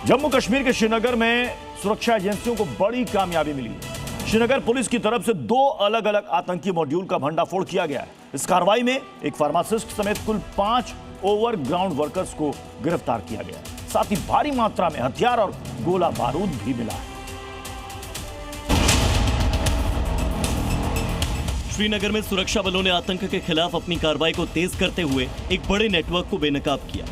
जम्मू कश्मीर के श्रीनगर में सुरक्षा एजेंसियों को बड़ी कामयाबी मिली है। श्रीनगर पुलिस की तरफ से 2 अलग अलग आतंकी मॉड्यूल का भंडाफोड़ किया गया है। इस कार्रवाई में एक फार्मासिस्ट समेत कुल 5 ओवरग्राउंड वर्कर्स को गिरफ्तार किया गया है। साथ ही भारी मात्रा में हथियार और गोला बारूद भी मिला है। श्रीनगर में सुरक्षा बलों ने आतंक के खिलाफ अपनी कार्रवाई को तेज करते हुए एक बड़े नेटवर्क को बेनकाब किया।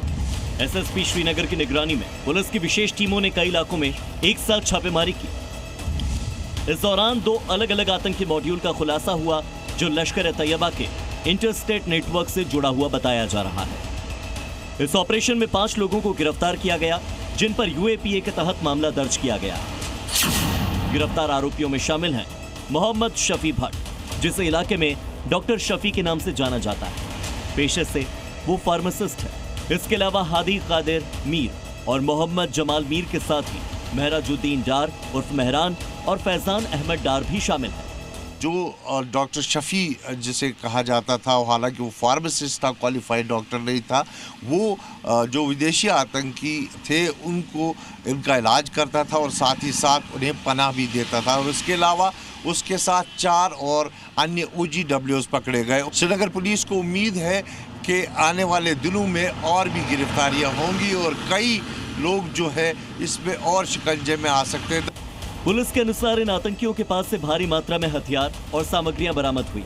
एसएसपी श्रीनगर की निगरानी में पुलिस की विशेष टीमों ने कई इलाकों में एक साथ छापेमारी की। इस दौरान 2 अलग अलग आतंकी मॉड्यूल का खुलासा हुआ जो लश्कर-ए-तैयबा के इंटरस्टेट नेटवर्क से जुड़ा हुआ बताया जा रहा है। इस ऑपरेशन में 5 लोगों को गिरफ्तार किया गया, जिन पर यूएपीए के तहत मामला दर्ज किया गया। गिरफ्तार आरोपियों में शामिल हैं मोहम्मद शफी भट्ट, जिसे इलाके में डॉक्टर शफी के नाम से जाना जाता है। पेशे से वो फार्मासिस्ट है। इसके अलावा हादी कादिर मीर और मोहम्मद जमाल मीर के साथ ही महराजुद्दीन डार उर्फ मेहरान और फैजान अहमद डार भी शामिल है। जो डॉक्टर शफी जिसे कहा जाता था, हालांकि वो फार्मासिस्ट था, क्वालिफाइड डॉक्टर नहीं था, वो जो विदेशी आतंकी थे उनको इनका इलाज करता था और साथ ही साथ उन्हें पनाह भी देता था। और इसके अलावा उसके साथ 4 और अन्य OGWs पकड़े गए। श्रीनगर पुलिस को उम्मीद है कि आने वाले दिनों में और भी गिरफ्तारियां होंगी और कई लोग जो है इसमें और शिकंजे में आ सकते हैं। पुलिस के अनुसार इन आतंकियों के पास से भारी मात्रा में हथियार और सामग्रियां बरामद हुई,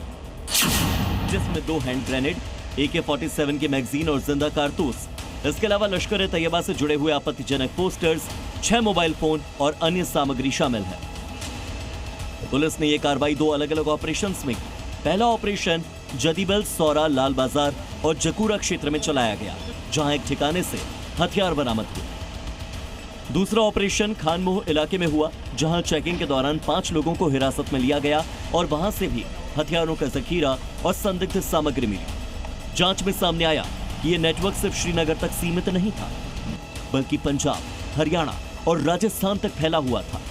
जिसमें 2 हैंड ग्रेनेड, AK-47 की मैगजीन और जिंदा कारतूस। इसके अलावा लश्कर-ए-तैयबा से जुड़े हुए आपत्तिजनक पोस्टर्स, 6 मोबाइल फोन और अन्य सामग्री शामिल है। पुलिस ने यह कार्रवाई 2 अलग अलग ऑपरेशंस में की। पहला ऑपरेशन जदीबल, सौरा, लाल बाजार और जकूरा क्षेत्र में चलाया गया, जहां एक ठिकाने से हथियार बरामद हुए। दूसरा ऑपरेशन खानमोह इलाके में हुआ, जहां चेकिंग के दौरान 5 लोगों को हिरासत में लिया गया और वहां से भी हथियारों का जखीरा और संदिग्ध सामग्री मिली। जांच में सामने आया कि यह नेटवर्क सिर्फ श्रीनगर तक सीमित नहीं था, बल्कि पंजाब, हरियाणा और राजस्थान तक फैला हुआ था।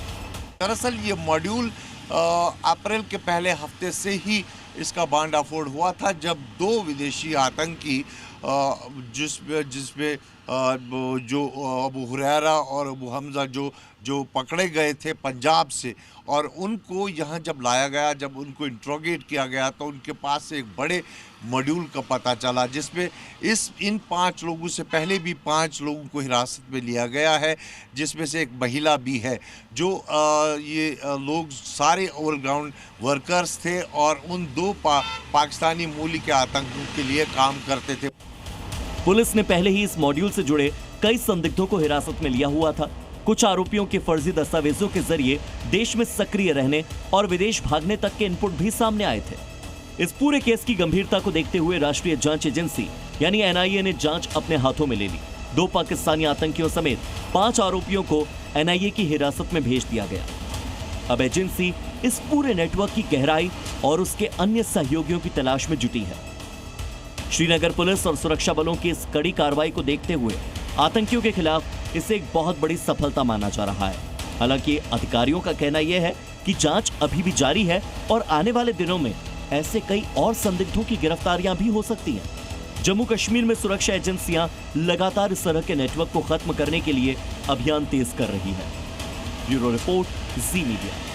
दरअसल ये मॉड्यूल अप्रैल के पहले हफ्ते से ही इसका भंडाफोड़ हुआ था, जब 2 विदेशी आतंकी जिसमें जो अबू हुरैरा और अबू हमजा जो पकड़े गए थे पंजाब से, और उनको यहाँ जब लाया गया, जब उनको इंट्रोगेट किया गया तो उनके पास से एक बड़े मॉड्यूल का पता चला, जिसमें इन 5 लोगों से पहले भी 5 लोगों को हिरासत में लिया गया है, जिसमें से एक महिला भी है। जो ये लोग सारे ओवरग्राउंड वर्कर्स थे और उन 2 पाकिस्तानी मूल के आतंकियों के लिए काम करते थे। पुलिस ने पहले ही इस मॉड्यूल से जुड़े कई संदिग्धों को हिरासत में लिया हुआ था। कुछ आरोपियों के फर्जी दस्तावेजों के जरिए देश में सक्रिय रहने और विदेश भागने तक के इनपुट भी सामने आए थे। इस पूरे केस की गंभीरता को देखते हुए राष्ट्रीय जांच एजेंसी यानी NIA ने जांच अपने हाथों में ले ली। 2 पाकिस्तानी आतंकियों समेत 5 आरोपियों को NIA की हिरासत में भेज दिया गया। अब एजेंसी इस पूरे नेटवर्क की गहराई और उसके अन्य सहयोगियों की तलाश में जुटी है। श्रीनगर पुलिस और सुरक्षा बलों की इस कड़ी कार्रवाई को देखते हुए आतंकियों के खिलाफ इसे एक बहुत बड़ी सफलता माना जा रहा है। हालांकि अधिकारियों का कहना यह है कि जांच अभी भी जारी है और आने वाले दिनों में ऐसे कई और संदिग्धों की गिरफ्तारियां भी हो सकती हैं। जम्मू कश्मीर में सुरक्षा एजेंसियां लगातार इस तरह के नेटवर्क को खत्म करने के लिए अभियान तेज कर रही है। ब्यूरो रिपोर्ट, जी मीडिया।